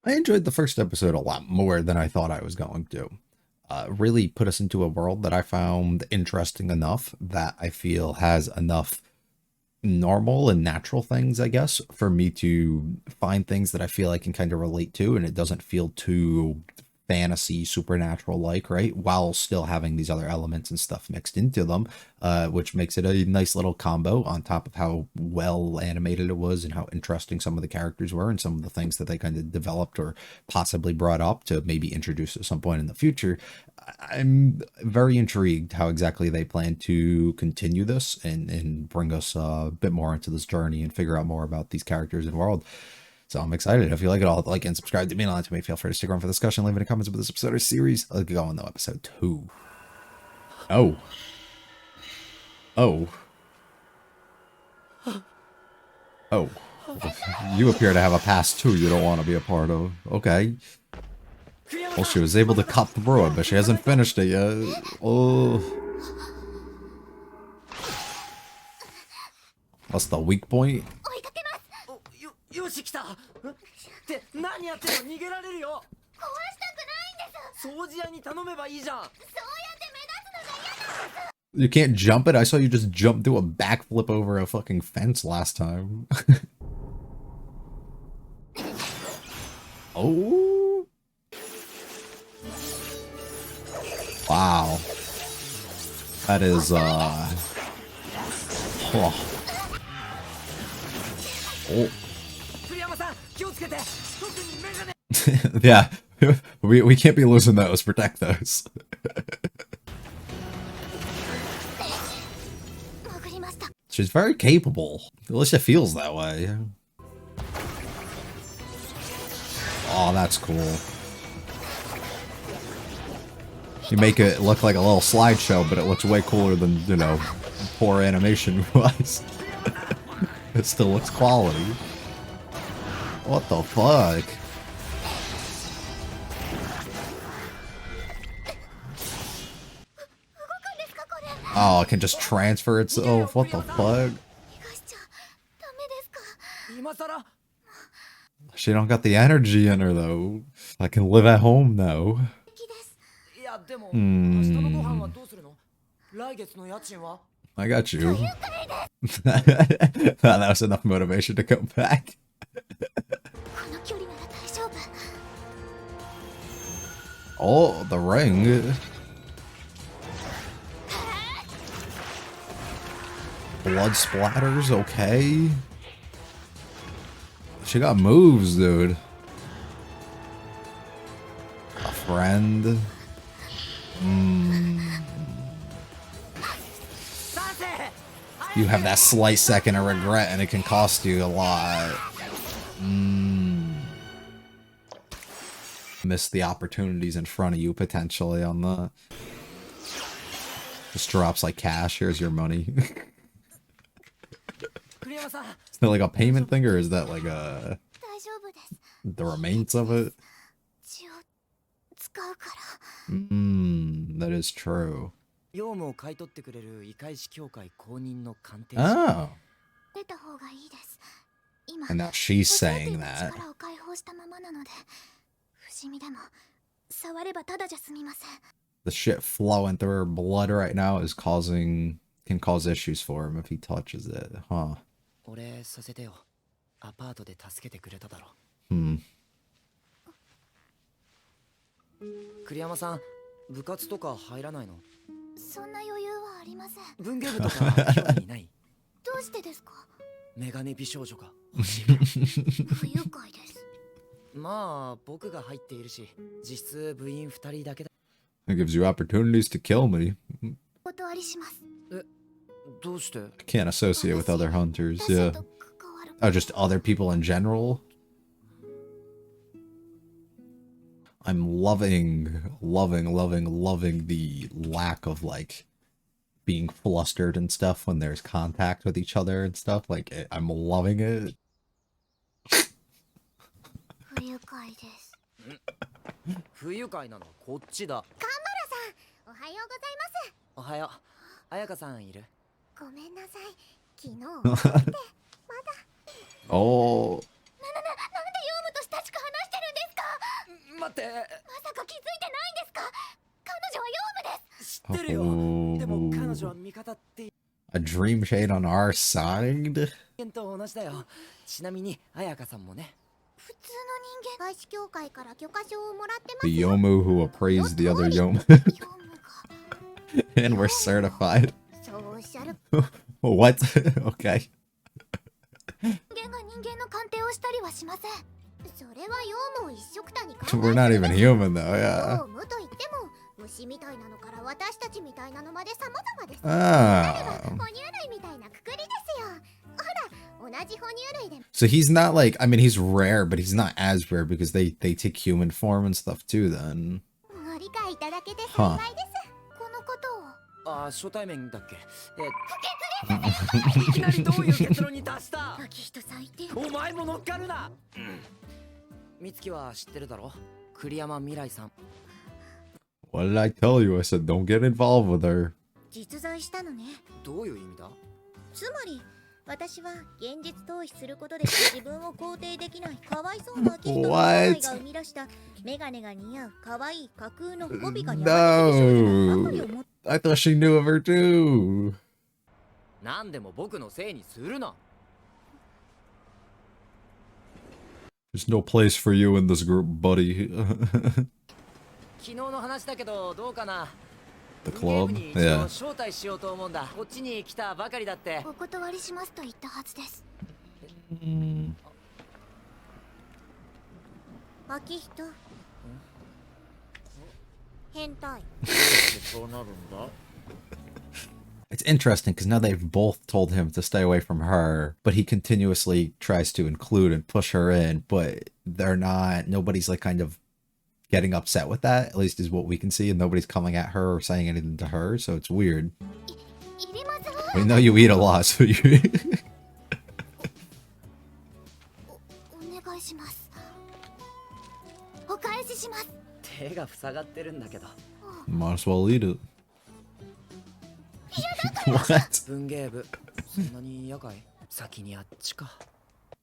I enjoyed the first episode a lot more than I thought I was going to. Really put us into a world that I found interesting enough that I feel has enough normal and natural things, I guess, for me to find things that I feel I can kind of relate to, and it doesn't feel too fantasy supernatural like, right, while still having these other elements and stuff mixed into them, which makes it a nice little combo on top of how well animated it was and how interesting some of the characters were and some of the things that they kind of developed or possibly brought up to maybe introduce at some point in the future. I'm very intrigued how exactly they plan to continue this and bring us a bit more into this journey and figure out more about these characters and world. So I'm excited. If you like it all, like and subscribe to me and to me. Feel free to stick around for the discussion. Leave any comments about this episode or series. Let's go on though. Episode 2. Oh. Oh. Oh. You appear to have a past too you don't want to be a part of. Okay. Well, she was able to cut through it, but she hasn't finished it yet. Oh. What's the weak point? You can't jump it? I saw you just jump, do a backflip over a fucking fence last time. Oh. Wow. That is, Oh. Yeah. We can't be losing those. Protect those. She's very capable. At least it feels that way. Oh, that's cool. You make it look like a little slideshow, but it looks way cooler than, you know, poor animation-wise. It still looks quality. What the fuck? Oh, it can just transfer itself? What the fuck? She don't got the energy in her, though. I can live at home now. I got you. That was enough motivation to come back. Oh, the ring. Blood splatters, okay. She got moves, dude. A friend. You have that slight second of regret and it can cost you a lot. Miss the opportunities in front of you potentially on the... Just drops like cash. Here's your money. Is that like a payment thing or is that like a... the remains of it? That is true. Oh. And now she's saying that. The shit flowing through her blood right now is can cause issues for him if he touches it, huh? Hmm. 栗山さん、部活とか入らないの？そんな余裕はありません。文芸部とか興味ない？どうしてですか？メガネ美少女が欲しいから。不愉快です。まあ、僕が入っているし、実質部員2人だけだ。It gives you opportunities to kill me. お断りします。え、どうして？ I can't associate with other hunters, yeah. Oh, just other people in general? I'm loving the lack of, like, being flustered and stuff when there's contact with each other and stuff. Like, I'm loving it. 不愉快です。不愉快なのはこっちだ。神原さん、おはようございます。おはよう。彩香さんいる？ごめんなさい。昨日終わってまだ。Oh. なんでヨウムと親しく話してるんですか？待って。まさか気づいてないんですか？彼女はヨウムです。知ってるよ。でも彼女は味方って。A dream shade on our side? と同じだよ。ちなみに彩香さんもね。普通の人間。外資協会から許可証をもらってます The よ。Yomu who appraised the other Yomu. And we're certified. そうおっしゃる。What? Okay. 人間が人間の鑑定をしたりはしません。それはヨウムを一緒くたに考えて We're not even human though, yeah. ヨウムと言っても虫みたいなのから私たちみたいなのまで様々です。 Ah. 哺乳類みたいなくくりですよ。ほら、同じ哺乳類で。 So he's not like, I mean, he's rare, but he's not as rare because they take human form and stuff too then. ご理解いただけて幸いです。このことを。あ、初対面だっけ。いきなりどういう結論に達した？秋人最低。お前も乗っかるな。美月は知ってるだろ？栗山未来さん。What did I tell you? I said don't get involved with her. 実在したのね。どういう意味だ？つまり私は現実逃避することで自分を肯定できないかわいそうな秋人の愛が生み出したメガネが似合うかわいい架空の語尾が山No. I thought she knew of her too. 何でも僕のせいにするな。 There's no place for you in this group, buddy. 昨日の話だけどどうかな。 The club? に Yeah. 招待しようと思うんだ。こっちに来たばかりだって。お断りしますと言ったはずです。秋人。変態。そうなるんだ。It's interesting because now they've both told him to stay away from her, but he continuously tries to include and push her in, but they're not, nobody's like kind of getting upset with that, at least is what we can see, and nobody's coming at her or saying anything to her, so it's weird. We know you eat a lot, so you... Might as well eat it. What?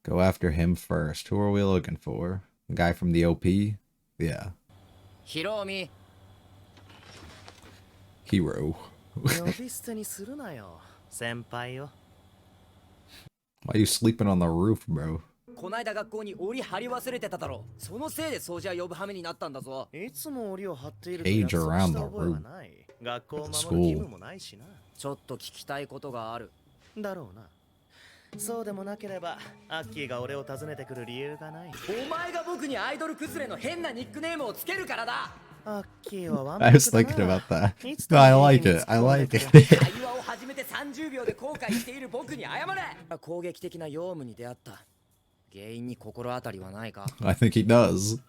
Go after him first. Who are we looking for? The guy from the OP? Yeah. Hero. Why are you sleeping on the roof, bro? こないだ学校に檻張り忘れてただろ。そのせいで掃除は呼ぶ羽目になったんだぞ。いつも檻を張っていると約束した覚えはない。学校を守る義務もないしな。ちょっと聞きたいことがある。だろうな。そうでもなければアッキーが俺を訪ねてくる理由がない。お前が僕にアイドル崩れの変なニックネームをつけるからだ。アッキーはワン I was thinking about that. No, I like it. I like it. 会話を始めて30秒で後悔している僕に謝れ。攻撃的なヨウムに出会った。原因に心当たりはないか？ I think he does.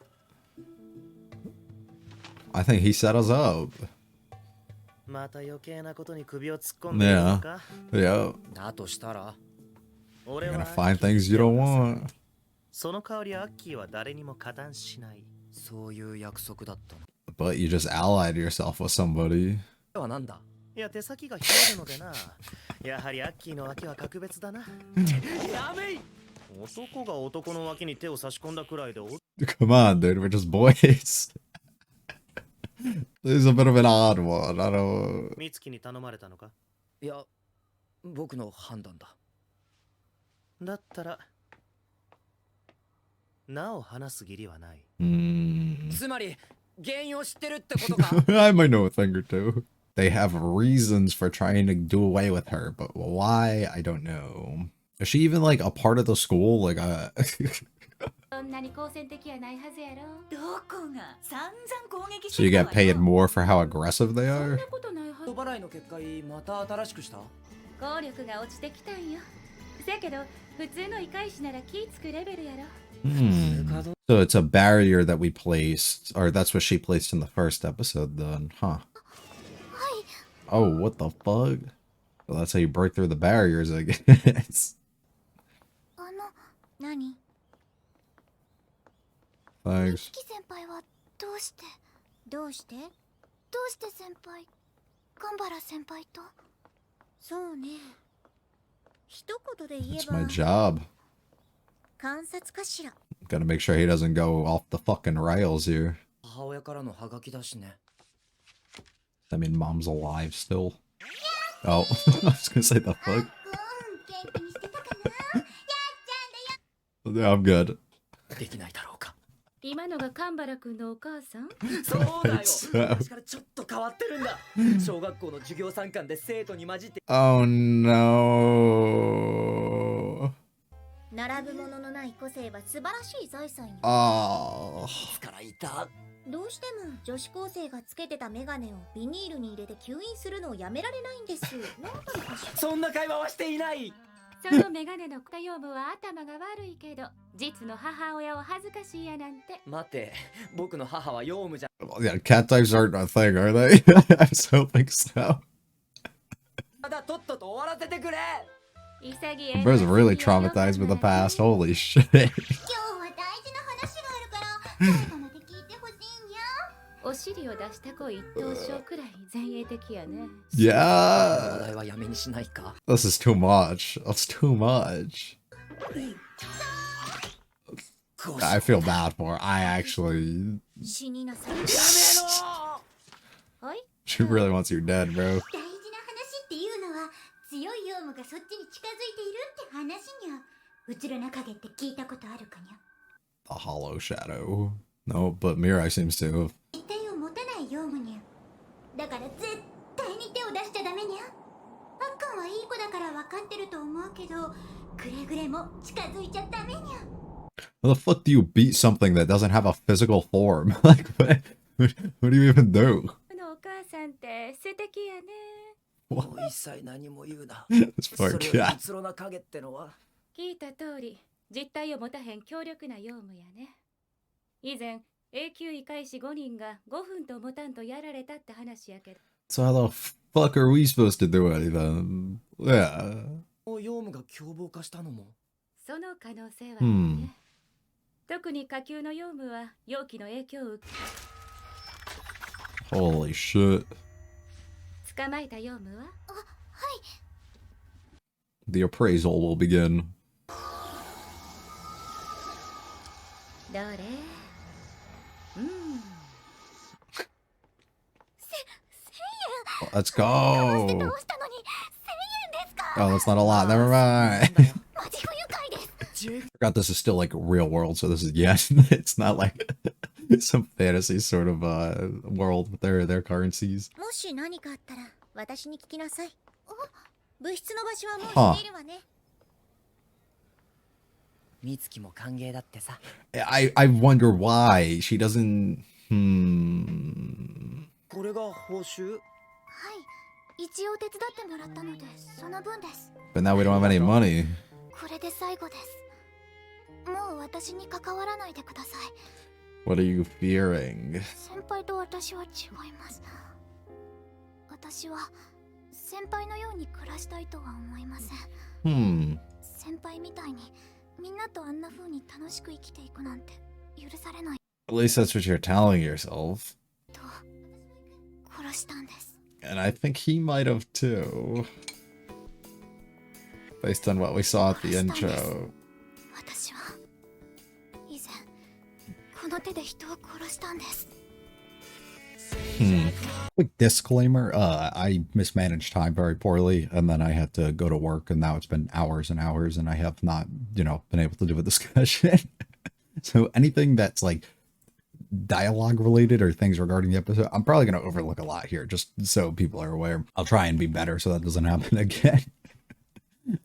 I think he set us up. また余計なことに首を突っ込んでいるのか？ Yeah. だとしたら You're gonna find things you don't want. その代わりアッキーは誰にも加担しない。そういう約束だったの。 But you just allied yourself with somebody. はなんだ？いや手先が冷えるのでな。やはりアッキーの脇は格別だな。やめい。男が男の脇に手を差し込んだくらいで。 Come on, dude. We're just boys. This is a bit of an odd one. I don't. 美月に頼まれたのか？いや、僕の判断だ。だったらなお話す義理はない。つまり原因を知ってるってことか？ I might know a thing or two. They have reasons for trying to do away with her, but why? I don't know. Is she even like a part of the school? Like a... So you get paid more for how aggressive they are? So it's a barrier that we placed, or that's what she placed in the first episode then, huh? Oh, what the fuck? Well, that's how you break through the barriers, I guess. Thanks. どうして先輩、神原先輩と。そうね。一言で言え That's ば my job. 観察かしら。 Gotta make sure he doesn't go off the fucking rails here. I mean, mom's alive still. Oh, I was gonna say the fuck. Yeah, I'm good. できないだろうか。今のが神原君のお母さん？そうだよ。 So- 昔からちょっと変わってるんだ。小学校の授業参観で生徒に混じって Oh no. 並ぶもののない個性は素晴らしい財産よ。 Oh. からいた。どうしても女子高生がつけてたメガネをビニールに入れて吸引するのをやめられないんです。なんだろうかしら。そんな会話はしていない。そのメガネのヨウムは頭が悪いけど、実の母親を恥ずかしいやなんて。待って、僕の母はヨウムじゃ。 Yeah, cat types aren't a thing, are they? I was hoping so. まだとっとと終わらせてくれ。 Bro's really traumatized with the past. Holy shit. 今日は大事な話があるから最後まで聞いてほしいんや。お尻を出した子一等賞くらい前衛的やね。 Yeah. 話題はやめにしないか。 This is too much. That's too much. I feel bad for her. I actually... 死になさい。やめろ。はい。 She really wants you dead, bro. 大事な話っていうのは強いヨウムがそっちに近づいているって話にゃ。うつろな影って聞いたことあるかにゃ。 A hollow shadow. No, but Mirai seems to. 一体を持たないヨウムにゃ。だから絶対に手を出しちゃダメにゃ。あっくんはいい子だから分かってると思うけど、くれぐれも近づいちゃダメにゃ。 How the fuck do you beat something that doesn't have a physical form? Like, what do you even do? このお母さんって素敵やね。もう一切何も言うな。 This そ poor れを cat. うつろな影ってのは。聞いた通り、実体を持たへん強力なヨウムやね。以前、永久異界士5人が5分と持たんとやられたって話やけど。 So how the fuck are we supposed to do anything? Yeah. ヨウムが凶暴化したのも。その可能性はあるね。特に下級のヨウムは容器の影響を受け。 Holy shit. 捕まえたヨウムは？ The appraisal will begin. どれ？Let's ど go. うしたのに1000円ですか。 Oh, that's not a lot. Never mind. マジ不愉快です。 Forgot this is still like real world, so this is it's not like some fantasy sort of world with their currencies. もし何かあったら私に聞きなさい。物質の場所はもう知っているわね。美月も歓迎だってさ。 I wonder why she doesn't. これが報酬？はい、一応手伝ってもらったのでその分です。 But now we don't have any money. これで最後です。もう私に関わらないでください。 What are you fearing? 先輩と私は違います。私は先輩のように暮らしたいとは思いません。先輩みたいにみんなとあんな風に楽しく生きていくなんて許されない。 At least that's what you're telling yourself. と殺したんです。 And I think he might have too. Based on what we saw at the intro. 私は以前この手で人を殺したんです。 Quick disclaimer, I mismanaged time very poorly, and then I had to go to work, and now it's been hours and hours, and I have not, been able to do a discussion. So anything that's like dialogue related or things regarding the episode, I'm probably going to overlook a lot here, just so people are aware. I'll try and be better so that doesn't happen again.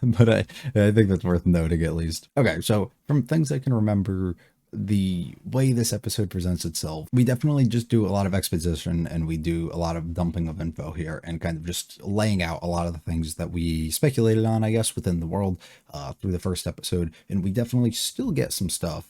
But I think that's worth noting at least. Okay, so from things I can remember, the way this episode presents itself, we definitely just do a lot of exposition and we do a lot of dumping of info here and kind of just laying out a lot of the things that we speculated on, I guess, within the world through the first episode. And we definitely still get some stuff,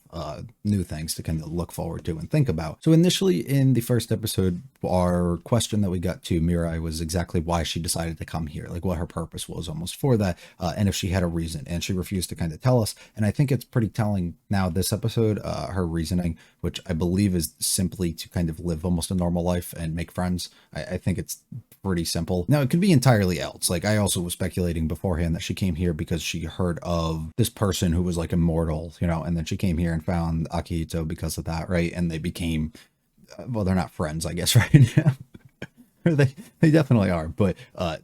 new things to kind of look forward to and think about. So initially in the first episode, our question that we got to Mirai was exactly why she decided to come here, like what her purpose was almost for that, and if she had a reason, and she refused to kind of tell us. And I think it's pretty telling now this episode, her reasoning, which I believe is simply to kind of live almost a normal life and make friends. I think it's pretty simple. Now, it could be entirely else. Like, I also was speculating beforehand that she came here because she heard of this person who was like immortal, and then she came here and found Akihito because of that, right? And they became well, they're not friends, I guess, right now. They definitely are, but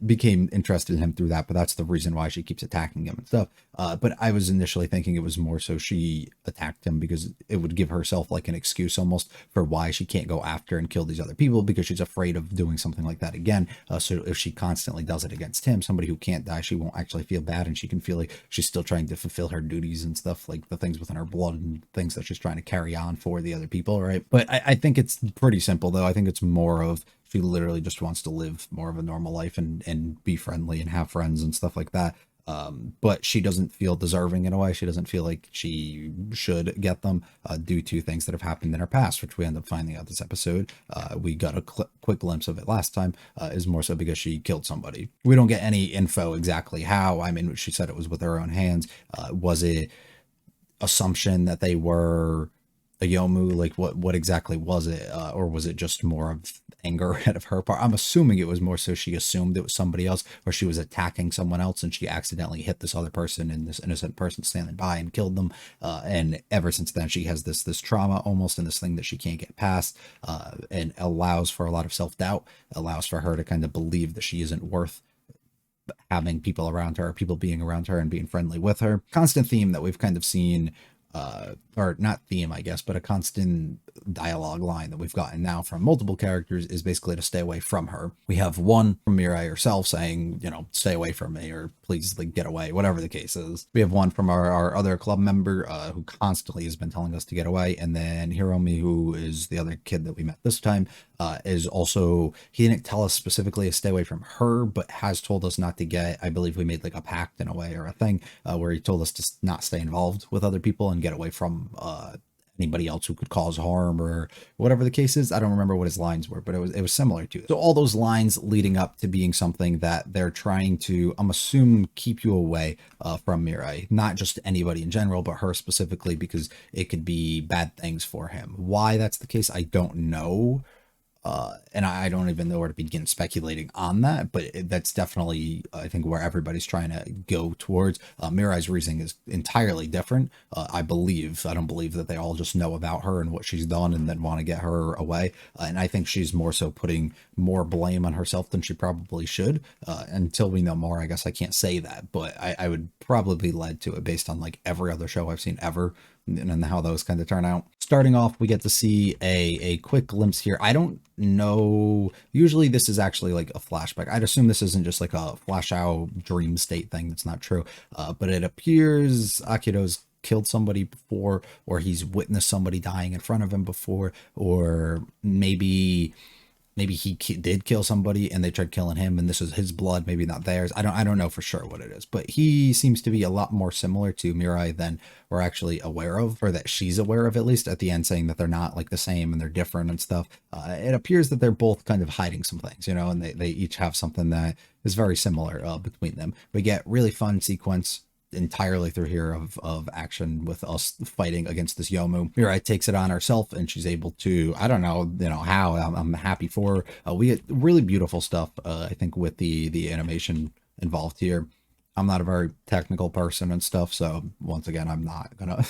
became interested in him through that. But that's the reason why she keeps attacking him and stuff. But I was initially thinking it was more so she attacked him because it would give herself like an excuse almost for why she can't go after and kill these other people, because she's afraid of doing something like that again. So if she constantly does it against him, somebody who can't die, she won't actually feel bad, and she can feel like she's still trying to fulfill her duties and stuff, like the things within her blood and things that she's trying to carry on for the other people, right? But I think it's pretty simple, though. I think it's more of she literally just wants to live more of a normal life and be friendly and have friends and stuff like that. But she doesn't feel deserving in a way. She doesn't feel like she should get them due to things that have happened in her past, which we end up finding out this episode. We got a quick glimpse of it last time, is more so because she killed somebody. We don't get any info exactly how. I mean, she said it was with her own hands. Was it assumption that they were a Yomu? Like what exactly was it? Or was it just more of anger out of her part? I'm assuming it was more so she assumed it was somebody else, or she was attacking someone else and she accidentally hit this other person and this innocent person standing by and killed them. And ever since then she has this trauma almost, and this thing that she can't get past, and allows for a lot of self-doubt, allows for her to kind of believe that she isn't worth having people around her, people being around her and being friendly with her. Constant theme that we've kind of seen, or not theme, I guess, but a constant dialogue line that we've gotten now from multiple characters is basically to stay away from her. We have one from Mirai herself saying, stay away from me, or please, like, get away, whatever the case is. We have one from our other club member who constantly has been telling us to get away. And then Hiromi, who is the other kid that we met this time, is also, he didn't tell us specifically to stay away from her, but has told us not to get, I believe we made like a pact in a way, or a thing, where he told us to not stay involved with other people and get away from anybody else who could cause harm or whatever the case is. I don't remember what his lines were, but it was similar to it. So all those lines leading up to being something that they're trying to, I'm assuming, keep you away from Mirai. Not just anybody in general, but her specifically, because it could be bad things for him. Why that's the case, I don't know. And I don't even know where to begin speculating on that, but that's definitely, I think, where everybody's trying to go towards. Mirai's reasoning is entirely different. I don't believe that they all just know about her and what she's done and then want to get her away. And I think she's more so putting more blame on herself than she probably should. Until we know more, I guess I can't say that, but I would probably be led to it based on like every other show I've seen ever and how those kind of turn out. Starting off, we get to see a quick glimpse here. I don't know, usually this is actually like a flashback. I'd assume this isn't just like a flash out dream state thing. That's not true, but it appears Akido's killed somebody before, or he's witnessed somebody dying in front of him before, or maybe he did kill somebody and they tried killing him and this is his blood, maybe not theirs. I don't know for sure what it is, but he seems to be a lot more similar to Mirai than we're actually aware of, or that she's aware of, at least at the end, saying that they're not like the same and they're different and stuff. It appears that they're both kind of hiding some things, and they each have something that is very similar between them. We get really fun sequence entirely through here of action with us fighting against this Yomu. Mirai takes it on herself and she's able to, I don't know, how. I'm happy for her. We get really beautiful stuff, I think, with the animation involved here. I'm not a very technical person and stuff, so once again, I'm not gonna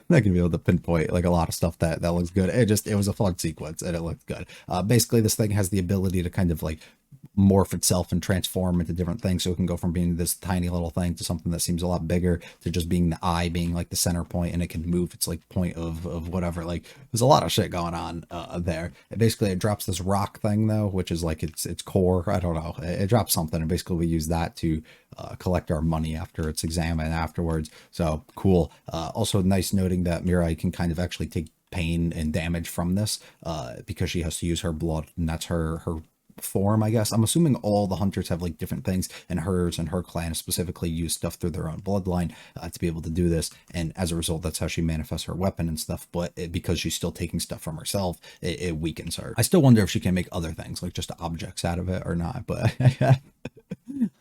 be able to pinpoint like a lot of stuff that looks good. It was a fun sequence and it looked good. Basically, this thing has the ability to kind of like morph itself and transform into different things, so it can go from being this tiny little thing to something that seems a lot bigger, to just being the eye being like the center point, and it can move its like point of whatever. Like, there's a lot of shit going on there. It drops this rock thing though, which is like its core. I don't know, it drops something, and basically we use that to collect our money after it's examined afterwards. So cool. Also nice noting that Mirai can kind of actually take pain and damage from this because she has to use her blood, and that's her form, I guess. I'm assuming all the hunters have like different things, and hers and her clan specifically use stuff through their own bloodline to be able to do this, and as a result that's how she manifests her weapon and stuff. But because she's still taking stuff from herself, it weakens her. I still wonder if she can make other things, like just objects out of it or not, but I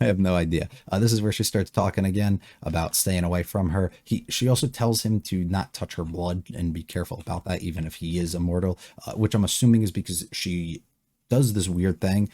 have no idea. This is where she starts talking again about staying away from her. She also tells him to not touch her blood and be careful about that, even if he is immortal, which I'm assuming is because she does this weird thing.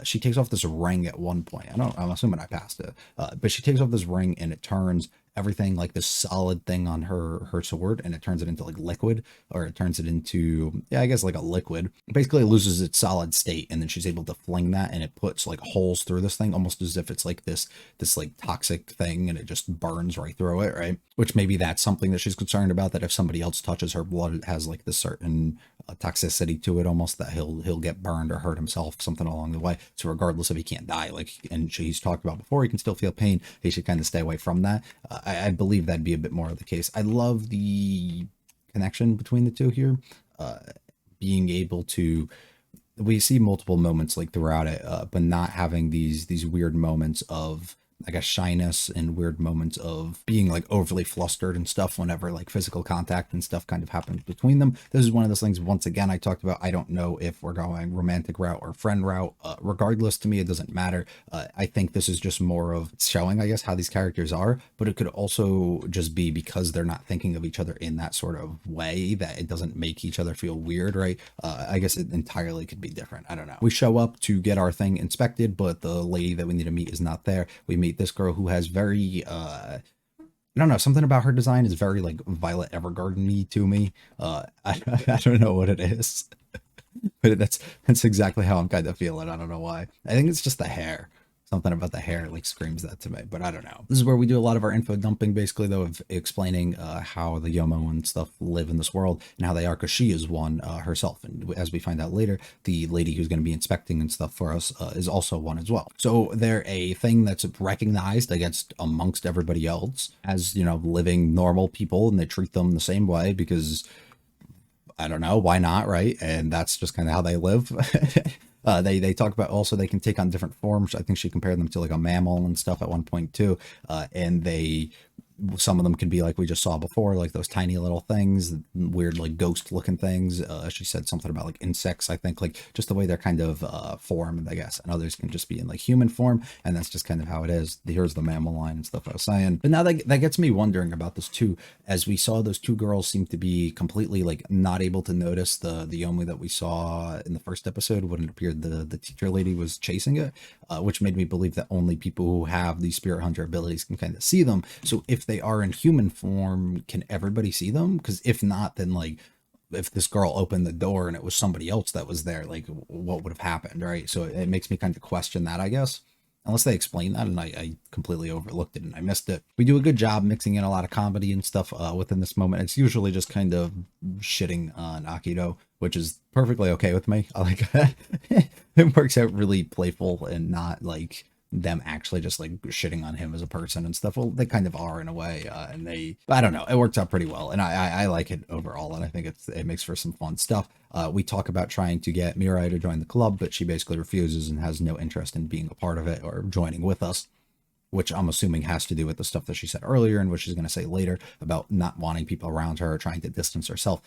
She takes off this ring at one point. I'm assuming I passed it, but she takes off this ring and it turns, everything like this solid thing on her sword, and it turns it into like liquid, or it turns it into, yeah, I guess like a liquid. Basically it loses its solid state, and then she's able to fling that, and it puts like holes through this thing, almost as if it's like this like toxic thing, and it just burns right through it, right? Which maybe that's something that she's concerned about, that if somebody else touches her blood, it has like this certain toxicity to it, almost, that he'll get burned or hurt himself, something along the way. So regardless if he can't die, like, and he's talked about before, he can still feel pain, he should kind of stay away from that. I believe that'd be a bit more of the case. I love the connection between the two here, being able to, we see multiple moments like throughout it, but not having these weird moments of, I guess, shyness, and weird moments of being like overly flustered and stuff whenever like physical contact and stuff kind of happens between them. This is one of those things, once again, I talked about, I don't know if we're going romantic route or friend route. Regardless, to me, it doesn't matter. I think this is just more of showing, I guess, how these characters are, but it could also just be because they're not thinking of each other in that sort of way, that it doesn't make each other feel weird, right? I guess it entirely could be different. I don't know. We show up to get our thing inspected, but the lady that we need to meet is not there. We meet this girl who has very I don't know, something about her design is very like Violet Evergarden-y to me. I don't know what it is, but that's exactly how I'm kind of feeling. I don't know why. I think it's just the hair. Something about the hair like screams that to me, but I don't know. This is where we do a lot of our info dumping, basically, though, of explaining how the Yomo and stuff live in this world and how they are, because she is one herself. And as we find out later, the lady who's going to be inspecting and stuff for us is also one as well. So they're a thing that's recognized against amongst everybody else as, you know, living normal people, and they treat them the same way because, I don't know, why not, right? And that's just kind of how they live. They talk about also they can take on different forms. I think she compared them to like a mammal and stuff at one point too. And some of them can be like we just saw before, like those tiny little things, weird like ghost looking things. She said something about like insects, I think, like just the way they're kind of formed, I guess. And others can just be in like human form, and that's just kind of how it is. Here's the mammal line and stuff I was saying. But now that gets me wondering about this too, as we saw those two girls seem to be completely like not able to notice the Yomi that we saw in the first episode when it appeared the teacher lady was chasing it, which made me believe that only people who have these spirit hunter abilities can kind of see them. So if they are in human form, can everybody see them? Because if not, then like if this girl opened the door and it was somebody else that was there, like what would have happened, right? So it makes me kind of question that, I guess, unless they explain that and I completely overlooked it and I missed it. We do a good job mixing in a lot of comedy and stuff within this moment. It's usually just kind of shitting on Akito, which is perfectly okay with me. I like it works out really playful and not like them actually just like shitting on him as a person and stuff. Well, they kind of are in a way, and I don't know, it works out pretty well, and I like it overall, and I think it makes for some fun stuff. We talk about trying to get Mirai to join the club, but she basically refuses and has no interest in being a part of it or joining with us, which I'm assuming has to do with the stuff that she said earlier and what she's going to say later about not wanting people around her, trying to distance herself,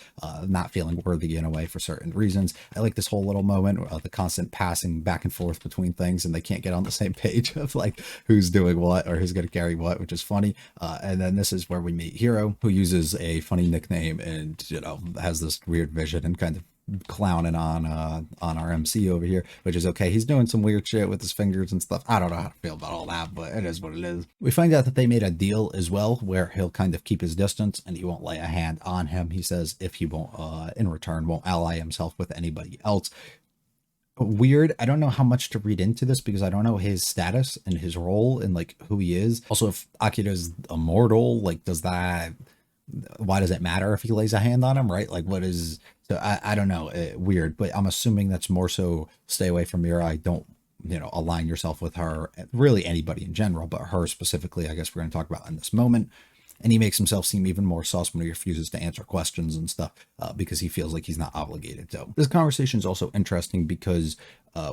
not feeling worthy in a way for certain reasons. I like this whole little moment of the constant passing back and forth between things, and they can't get on the same page of like who's doing what or who's going to carry what, which is funny. And then this is where we meet Hiro, who uses a funny nickname and, you know, has this weird vision and kind of clowning on our MC over here, which is okay. He's doing some weird shit with his fingers and stuff. I don't know how to feel about all that, but it is what it is. We find out that they made a deal as well where he'll kind of keep his distance and he won't lay a hand on him. He says if he won't in return won't ally himself with anybody else. Weird. I don't know how much to read into this because I don't know his status and his role and like who he is. Also, if Akira's immortal, like why does it matter if he lays a hand on him, right? Like what is, so I don't know, weird, but I'm assuming that's more so stay away from Mirai, don't, you know, align yourself with her, really anybody in general, but her specifically, I guess we're going to talk about in this moment. And he makes himself seem even more sus when he refuses to answer questions and stuff because he feels like he's not obligated to. This conversation is also interesting because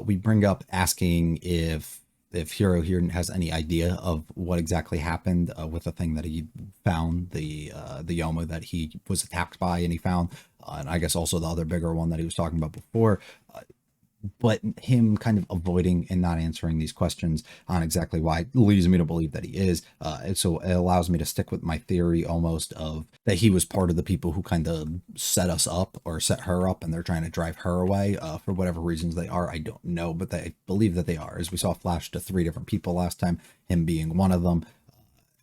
we bring up asking if Hiro here has any idea of what exactly happened with the thing that he found, the Yoma that he was attacked by and he found, and I guess also the other bigger one that he was talking about before. But him kind of avoiding and not answering these questions on exactly why leads me to believe that he is. And so it allows me to stick with my theory almost of that he was part of the people who kind of set us up or set her up and they're trying to drive her away for whatever reasons they are. I don't know, but I believe that they are. As we saw flash to 3 different people last time, him being one of them.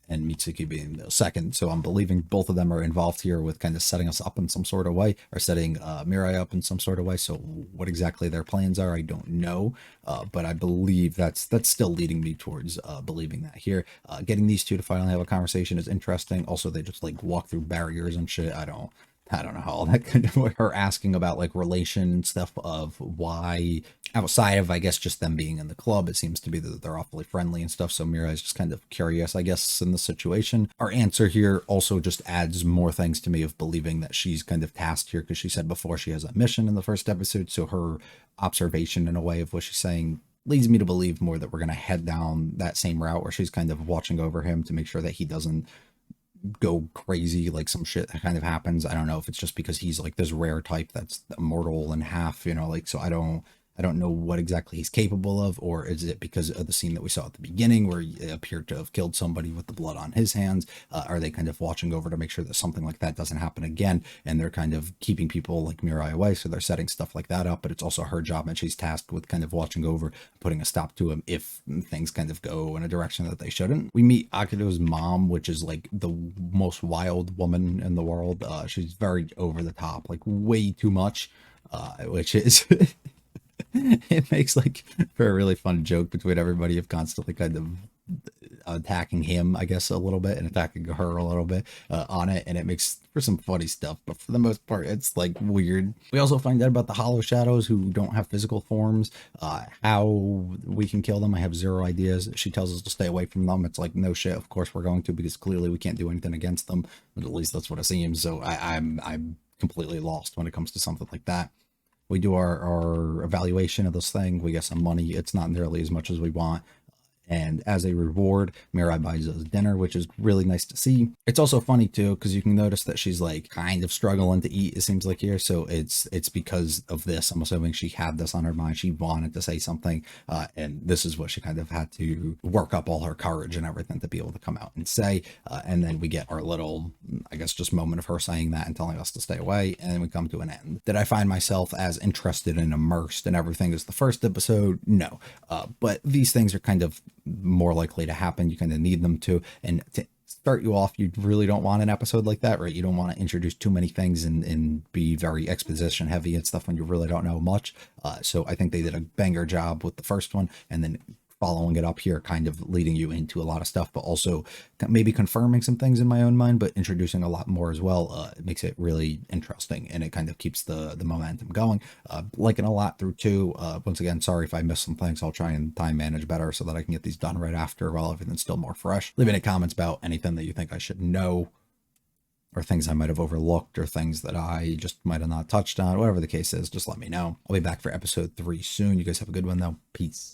and Mitsuki being the second. So I'm believing both of them are involved here with kind of setting us up in some sort of way, or setting Mirai up in some sort of way. So what exactly their plans are, I don't know, but I believe that's still leading me towards believing that here. Getting these two to finally have a conversation is interesting. Also, they just like walk through barriers and shit. I don't know how all that kind of, her asking about like relation and stuff of why, outside of, I guess, just them being in the club, it seems to be that they're awfully friendly and stuff. So Mira is just kind of curious, I guess, in the situation. Our answer here also just adds more things to me of believing that she's kind of tasked here, because she said before she has a mission in the first episode. So her observation in a way of what she's saying leads me to believe more that we're going to head down that same route where she's kind of watching over him to make sure that he doesn't go crazy, like some shit that kind of happens. I don't know if it's just because he's like this rare type that's immortal in half, you know, like, so I don't know what exactly he's capable of, or is it because of the scene that we saw at the beginning where he appeared to have killed somebody with the blood on his hands? Are they kind of watching over to make sure that something like that doesn't happen again, and they're kind of keeping people like Mirai away, so they're setting stuff like that up, but it's also her job and she's tasked with kind of watching over, putting a stop to him if things kind of go in a direction that they shouldn't. We meet Akito's mom, which is like the most wild woman in the world. She's very over the top, like way too much, which is it makes like for a really fun joke between everybody of constantly kind of attacking him, I guess, a little bit, and attacking her a little bit on it, and it makes for some funny stuff, but for the most part it's like weird. We also find out about the hollow shadows who don't have physical forms, how we can kill them. I have zero ideas. She tells us to stay away from them. It's like, no shit, of course we're going to, because clearly we can't do anything against them, but at least that's what it seems. So I'm completely lost when it comes to something like that. We do our evaluation of this thing. We get some money. It's not nearly as much as we want. And as a reward, Mirai buys us dinner, which is really nice to see. It's also funny too, because you can notice that she's like kind of struggling to eat, it seems like here. So it's because of this. I'm assuming she had this on her mind. She wanted to say something, and this is what she kind of had to work up all her courage and everything to be able to come out and say. And then we get our little, I guess, just moment of her saying that and telling us to stay away, and then we come to an end. Did I find myself as interested and immersed in everything as the first episode? No, but these things are kind of more likely to happen. You kind of need them to, and to start you off, you really don't want an episode like that, right? You don't want to introduce too many things and be very exposition heavy and stuff when you really don't know much. So I think they did a banger job with the first one, and then following it up here, kind of leading you into a lot of stuff, but also maybe confirming some things in my own mind, but introducing a lot more as well. It makes it really interesting, and it kind of keeps the momentum going. Liking a lot through two. Once again, sorry if I missed some things. I'll try and time manage better so that I can get these done right after while everything's still more fresh. Leave any comments about anything that you think I should know, or things I might have overlooked, or things that I just might have not touched on. Whatever the case is, just let me know. I'll be back for episode 3 soon. You guys have a good one though. Peace.